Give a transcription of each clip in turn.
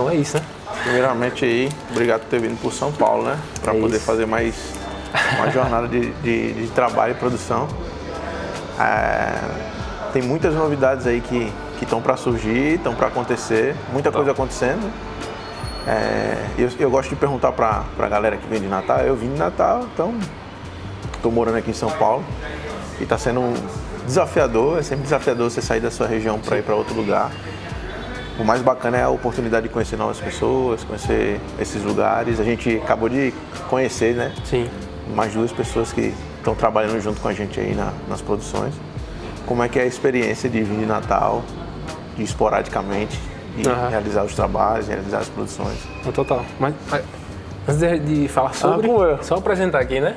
Então é isso, né? Primeiramente aí, obrigado por ter vindo por São Paulo, né? Para poder fazer mais uma jornada de trabalho e produção. Tem muitas novidades aí que estão para surgir, estão para acontecer, muita coisa acontecendo. Eu gosto de perguntar para a galera que vem de Natal. Eu vim de Natal, então estou morando aqui em São Paulo e está sendo desafiador, é sempre desafiador você sair da sua região para ir para outro lugar. O mais bacana é a oportunidade de conhecer novas pessoas, conhecer esses lugares. A gente acabou de conhecer, né? Sim. Mais 2 pessoas que estão trabalhando junto com a gente aí nas produções. Como é que é a experiência de vir de Natal, de esporadicamente, de realizar os trabalhos, realizar as produções? Total. Mas antes de falar sobre, só apresentar aqui, né?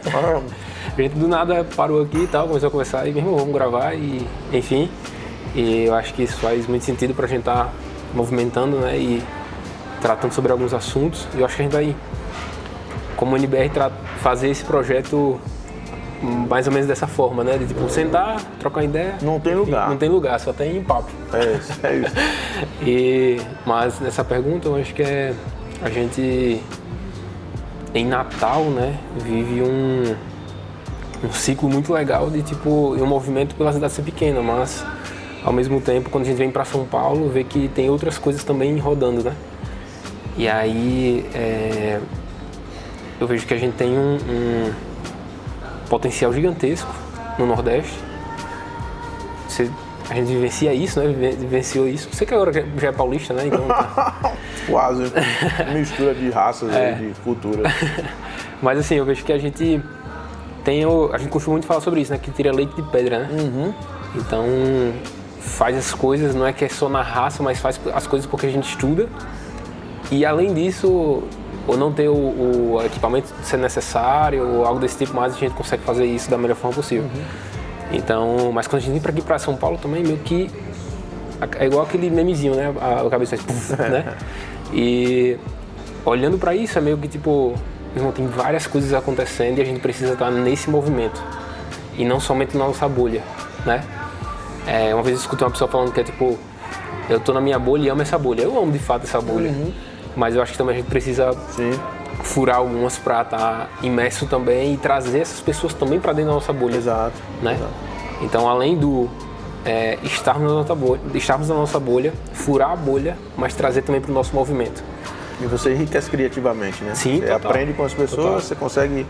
A gente do nada parou aqui e tal, começou a conversar e mesmo vamos gravar e enfim. E eu acho que isso faz muito sentido pra gente estar movimentando, né? E tratando sobre alguns assuntos. E eu acho que a gente vai, como NBR, fazer esse projeto mais ou menos dessa forma, né? De tipo, sentar, trocar ideia. Não tem lugar. Não tem lugar, só tem papo. É isso. Mas nessa pergunta eu acho que a gente em Natal, né, vive um ciclo muito legal de tipo, um movimento pela cidade ser pequena, mas ao mesmo tempo, quando a gente vem para São Paulo, vê que tem outras coisas também rodando, né? E aí eu vejo que a gente tem um potencial gigantesco no Nordeste. A gente vivencia isso, né? Vivenciou isso. Você que agora já é paulista, né? Então, Quase. Mistura de raças e de cultura. Mas assim, eu vejo que a gente costuma muito falar sobre isso, né? Que tira leite de pedra, né? Uhum. Então, faz as coisas, não é que é só na raça, mas faz as coisas porque a gente estuda. E além disso, ou não ter o equipamento ser necessário, ou algo desse tipo, mas a gente consegue fazer isso da melhor forma possível. Então, mas quando a gente vem aqui para São Paulo também, meio que é igual aquele memezinho, né? A cabeça faz, né? E olhando para isso, é meio que tipo, irmão, tem várias coisas acontecendo e a gente precisa estar nesse movimento. E não somente na nossa bolha, né? Uma vez eu escutei uma pessoa falando que é tipo, eu tô na minha bolha e amo essa bolha. Eu amo de fato essa bolha. Mas eu acho que também a gente precisa furar algumas para estar imerso também e trazer essas pessoas também para dentro da nossa bolha. Exato. Né? Exato. Então, além do estarmos na nossa bolha, furar a bolha, mas trazer também para o nosso movimento. E você enriquece criativamente, né? Sim, você aprende com as pessoas, você consegue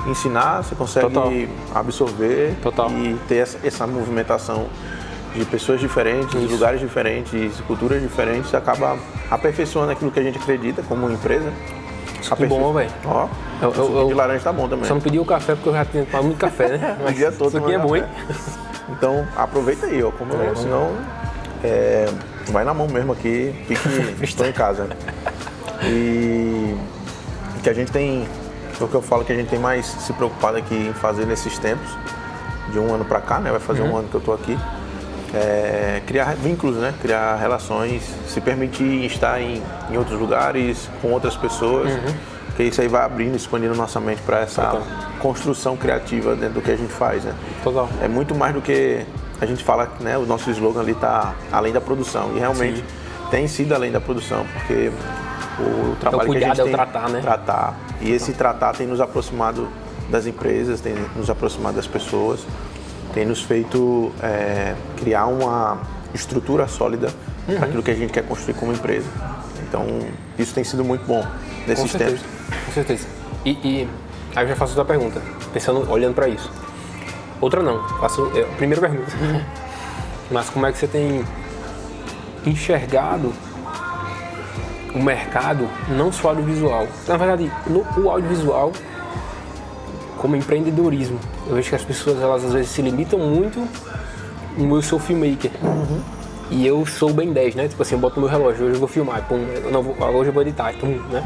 ensinar, você consegue absorver e ter essa movimentação de pessoas diferentes, de lugares diferentes, de culturas diferentes, acaba aperfeiçoando aquilo que a gente acredita como empresa. Que bom, velho. Ó, o suco de laranja tá bom também. Só não pedi o café porque eu já tinha tomado muito café, né? Mas o dia todo isso aqui é bom, hein? Então, aproveita aí, ó. Como senão, vai na mão mesmo aqui, estou em casa. E que a gente tem, o que eu falo que a gente tem mais se preocupado aqui em fazer nesses tempos, de um ano para cá, né? Vai fazer um ano que eu tô aqui. Criar vínculos, né? Criar relações, se permitir estar em outros lugares, com outras pessoas, porque isso aí vai abrindo, expandindo nossa mente para essa construção criativa dentro do que a gente faz, né? Total. É muito mais do que a gente fala, né? O nosso slogan ali tá além da produção, e realmente tem sido além da produção, porque o trabalho que a gente tem tratar, né? Tratar, e esse tratar tem nos aproximado das empresas, tem nos aproximado das pessoas, tem nos feito criar uma estrutura sólida para aquilo que a gente quer construir como empresa. Então, isso tem sido muito bom nesses tempos. Com certeza. E aí eu já faço outra pergunta, olhando para isso. Outra não, faço a primeira pergunta. Mas como é que você tem enxergado o mercado, não só audiovisual? Na verdade, o audiovisual como empreendedorismo. Eu vejo que as pessoas, elas às vezes se limitam muito no eu sou filmmaker. E eu sou bem 10, né? Tipo assim, eu boto no meu relógio, hoje eu vou filmar, pum, hoje eu vou editar, pum, né?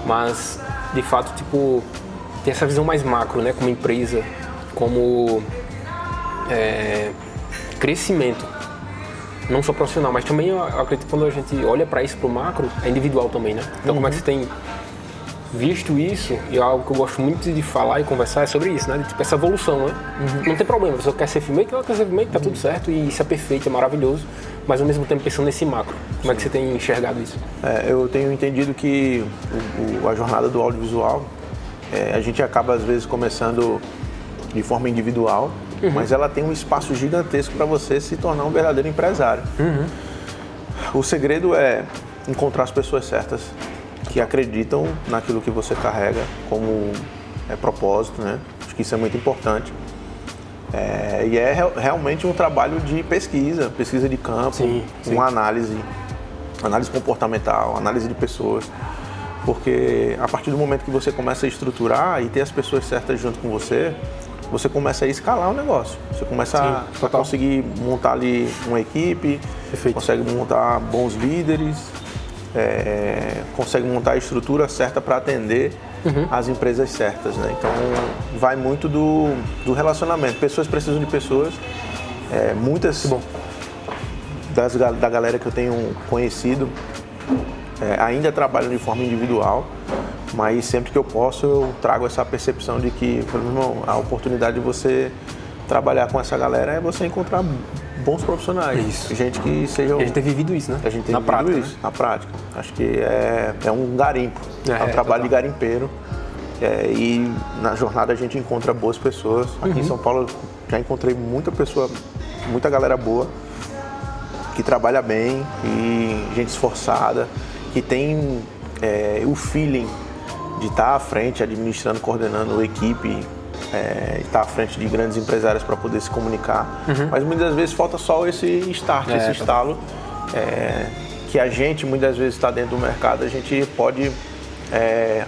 Mas, de fato, tipo, ter essa visão mais macro, né? Como empresa, como crescimento. Não só profissional, mas também eu acredito que quando a gente olha para isso, pro macro, é individual também, né? Então como é que você tem visto isso, e algo que eu gosto muito de falar e conversar é sobre isso, né? Tipo, essa evolução, né? Não tem problema, você quer ser filmmaker, ela quer ser filmmaker, tá tudo certo, e isso é perfeito, é maravilhoso, mas ao mesmo tempo pensando nesse macro. Como é que você tem enxergado isso? Eu tenho entendido que a jornada do audiovisual, a gente acaba às vezes começando de forma individual, mas ela tem um espaço gigantesco para você se tornar um verdadeiro empresário. O segredo é encontrar as pessoas certas que acreditam naquilo que você carrega como propósito, né? Acho que isso é muito importante. E é realmente um trabalho de pesquisa de campo, uma análise comportamental, análise de pessoas. Porque a partir do momento que você começa a estruturar e ter as pessoas certas junto com você, você começa a escalar o negócio. Você começa a conseguir montar ali uma equipe, consegue montar bons líderes, consegue montar a estrutura certa para atender as empresas certas, né? Então, vai muito do relacionamento. Pessoas precisam de pessoas. Muitas da galera que eu tenho conhecido ainda trabalham de forma individual, mas sempre que eu posso eu trago essa percepção de que, irmão, a oportunidade de você trabalhar com essa galera é você encontrar bons profissionais. Isso. Gente que sejam... A gente tem vivido isso, né? A gente tem na vivido prática, isso, né? na prática. Acho que é um garimpo, é um trabalho de garimpeiro. E na jornada a gente encontra boas pessoas. Aqui em São Paulo já encontrei muita galera boa, que trabalha bem, e gente esforçada, que tem o feeling de estar à frente, administrando, coordenando a equipe, estar à frente de grandes empresários para poder se comunicar. Mas muitas vezes falta só esse start, esse estalo, que a gente muitas vezes está dentro do mercado, a gente pode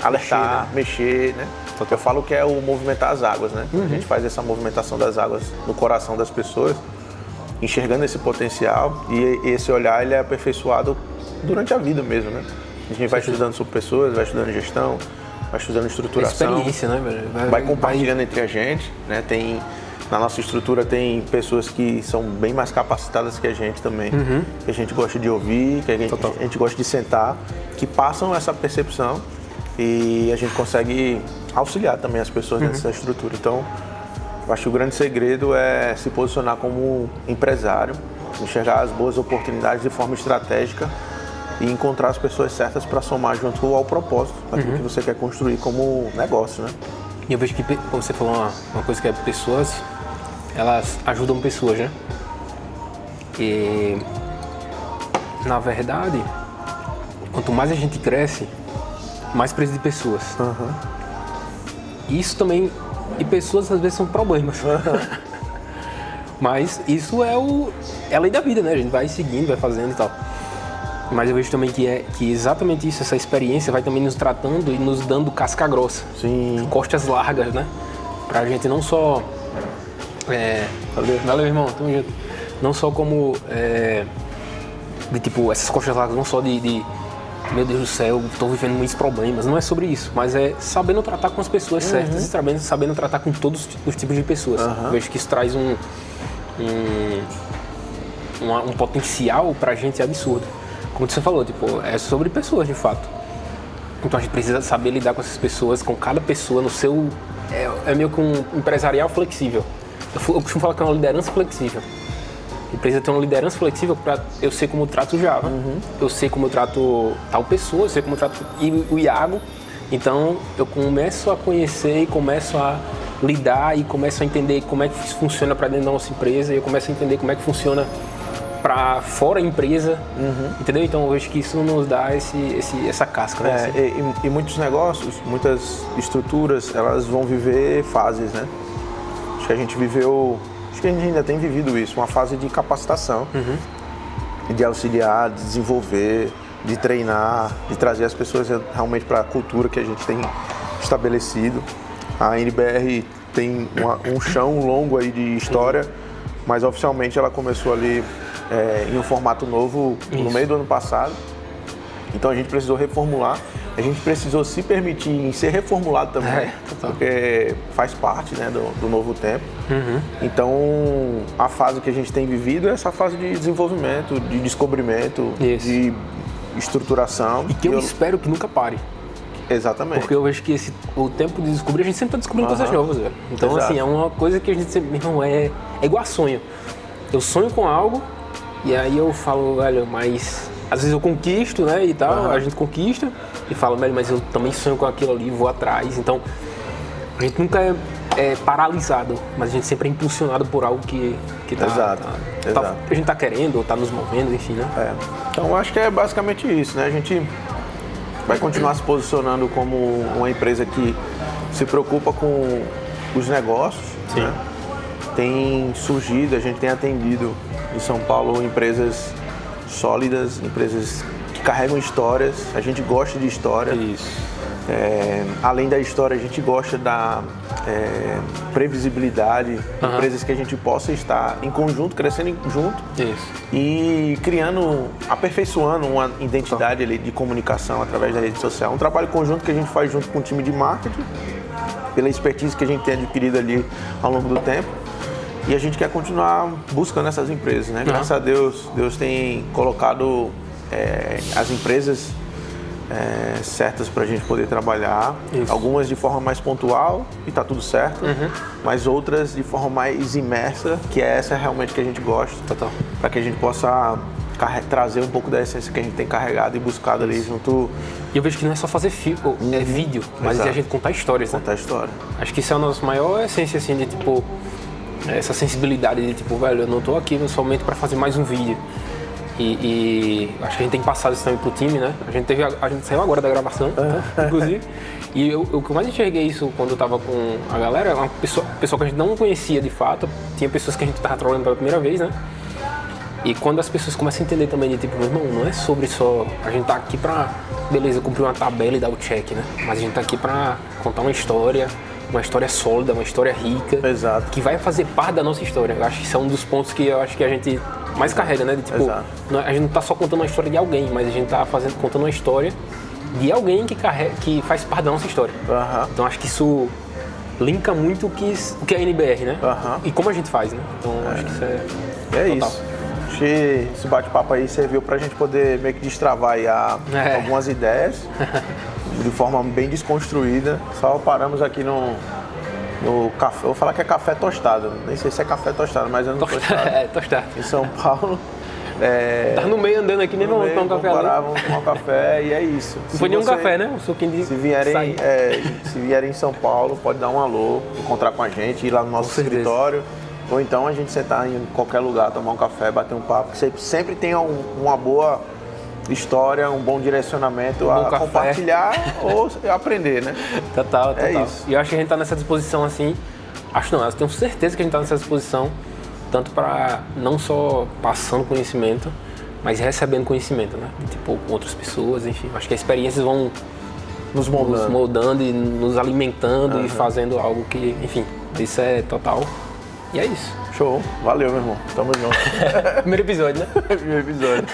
alertar, mexer, né? Eu falo que é o movimentar as águas, né? A gente faz essa movimentação das águas no coração das pessoas, enxergando esse potencial, e esse olhar ele é aperfeiçoado durante a vida mesmo, né? A gente vai estudando sobre pessoas, vai estudando gestão, vai estudando estruturação. Experiência, né, velho? Vai compartilhando entre a gente, né? Na nossa estrutura tem pessoas que são bem mais capacitadas que a gente também, que a gente gosta de ouvir, que a gente gosta de sentar, que passam essa percepção, e a gente consegue auxiliar também as pessoas nessa estrutura. Então, eu acho que o grande segredo é se posicionar como empresário, enxergar as boas oportunidades de forma estratégica e encontrar as pessoas certas para somar junto ao propósito daquilo que você quer construir como negócio, né? E eu vejo que, como você falou, uma coisa que é pessoas, elas ajudam pessoas, né? E, na verdade, quanto mais a gente cresce, mais precisa de pessoas. Isso também, e pessoas às vezes são problemas. Mas isso é a lei da vida, né? A gente vai seguindo, vai fazendo e tal. Mas eu vejo também que exatamente isso, essa experiência vai também nos tratando e nos dando casca grossa. Sim. Costas largas, né? Pra gente não só... Valeu, irmão, tamo junto. Não só como... de tipo, essas costas largas, não só de meu Deus do céu, tô vivendo muitos problemas. Não é sobre isso, mas é sabendo tratar com as pessoas certas e sabendo tratar com todos os tipos de pessoas. Eu vejo que isso traz um potencial pra gente absurdo. Como você falou, tipo, é sobre pessoas de fato. Então a gente precisa saber lidar com essas pessoas, com cada pessoa no seu... É meio que um empresarial flexível. Eu costumo falar que é uma liderança flexível. E precisa ter uma liderança flexível para eu sei como eu trato o Java, eu sei como eu trato tal pessoa, eu sei como eu trato o Iago. Então eu começo a conhecer e começo a lidar e começo a entender como é que isso funciona para dentro da nossa empresa, e eu começo a entender como é que funciona para fora a empresa, entendeu? Então eu vejo que isso nos dá essa casca, né? E muitos negócios, muitas estruturas, elas vão viver fases, né? Acho que a gente ainda tem vivido isso, uma fase de capacitação, de auxiliar, de desenvolver, de treinar, de trazer as pessoas realmente para a cultura que a gente tem estabelecido. A NBR tem um chão longo aí de história, mas oficialmente ela começou ali em um formato novo no meio do ano passado. Então a gente precisou reformular, a gente precisou se permitir em ser reformulado também, porque faz parte, né, do novo tempo. Então a fase que a gente tem vivido é essa fase de desenvolvimento, de descobrimento, de estruturação. E que eu espero que nunca pare. Exatamente. Porque eu vejo que o tempo de descobrir, a gente sempre tá descobrindo coisas novas, velho. Então, Exato. assim, é uma coisa que a gente sempre, meu irmão, é igual a sonho. Eu sonho com algo e aí eu falo, velho, mas às vezes eu conquisto, né, e tal, a gente conquista e fala, velho, mas eu também sonho com aquilo ali, vou atrás. Então, a gente nunca é paralisado, mas a gente sempre é impulsionado por algo que Exato. a gente tá querendo, ou tá nos movendo, enfim, né? Então, eu acho que é basicamente isso, né? A gente vai continuar se posicionando como uma empresa que se preocupa com os negócios, Sim. né? Tem surgido, a gente tem atendido em São Paulo empresas sólidas, empresas que carregam histórias, a gente gosta de história. Isso. Além da história, a gente gosta da previsibilidade, empresas que a gente possa estar em conjunto, crescendo junto Isso. e criando, aperfeiçoando uma identidade ali de comunicação através da rede social. Um trabalho conjunto que a gente faz junto com o time de marketing, pela expertise que a gente tem adquirido ali ao longo do tempo. E a gente quer continuar buscando essas empresas, né? Graças a Deus, Deus tem colocado as empresas certas para a gente poder trabalhar. Isso. Algumas de forma mais pontual e tá tudo certo, mas outras de forma mais imersa, que é essa realmente que a gente gosta. Total. Para que a gente possa trazer um pouco da essência que a gente tem carregado e buscado ali junto. E eu vejo que não é só fazer vídeo, mas Exato. é a gente contar histórias, né? Contar a história. Acho que isso é a nossa maior essência, assim, de tipo, essa sensibilidade de tipo, velho, eu não tô aqui somente para fazer mais um vídeo. E acho que a gente tem passado isso também pro time, né? A gente saiu agora da gravação, inclusive. E o que eu mais enxerguei isso quando eu tava com a galera, uma pessoa que a gente não conhecia de fato, tinha pessoas que a gente tava trabalhando pela primeira vez, né? E quando as pessoas começam a entender também de tipo, meu irmão, não é sobre só a gente tá aqui pra, beleza, cumprir uma tabela e dar o check, né? Mas a gente tá aqui pra contar uma história sólida, uma história rica, Exato. que vai fazer parte da nossa história. Eu acho que isso é um dos pontos que eu acho que a gente mais carrega, né? De, tipo, Exato. a gente não tá só contando uma história de alguém, mas a gente tá contando uma história de alguém que faz parte da nossa história. Então acho que isso linka muito o que é a NBR, né? E como a gente faz, né? Então acho que isso é total. Isso. Acho que esse bate-papo aí serviu pra gente poder meio que destravar aí algumas ideias de forma bem desconstruída. Só paramos aqui no café, eu vou falar que é café tostado, nem sei se é café tostado, mas é no tostado. Tostado. Em São Paulo. Tá no meio andando aqui, nem vamos tomar um café ali. Vamos tomar um café e é isso. Não foi nenhum café, né? Um suquinho de se vierem em São Paulo, pode dar um alô, encontrar com a gente, ir lá no nosso escritório. Ou então a gente sentar em qualquer lugar, tomar um café, bater um papo. Sempre tem uma boa história, um bom direcionamento a compartilhar ou aprender, né? Total. É isso. E eu acho que a gente tá nessa disposição assim, eu tenho certeza que a gente tá nessa disposição, tanto para não só passando conhecimento, mas recebendo conhecimento, né? Tipo, com outras pessoas, enfim. Acho que as experiências vão nos moldando e nos alimentando e fazendo algo que, enfim, isso é total. E é isso. Show. Valeu, meu irmão. Tamo junto. Primeiro episódio, né? Primeiro episódio.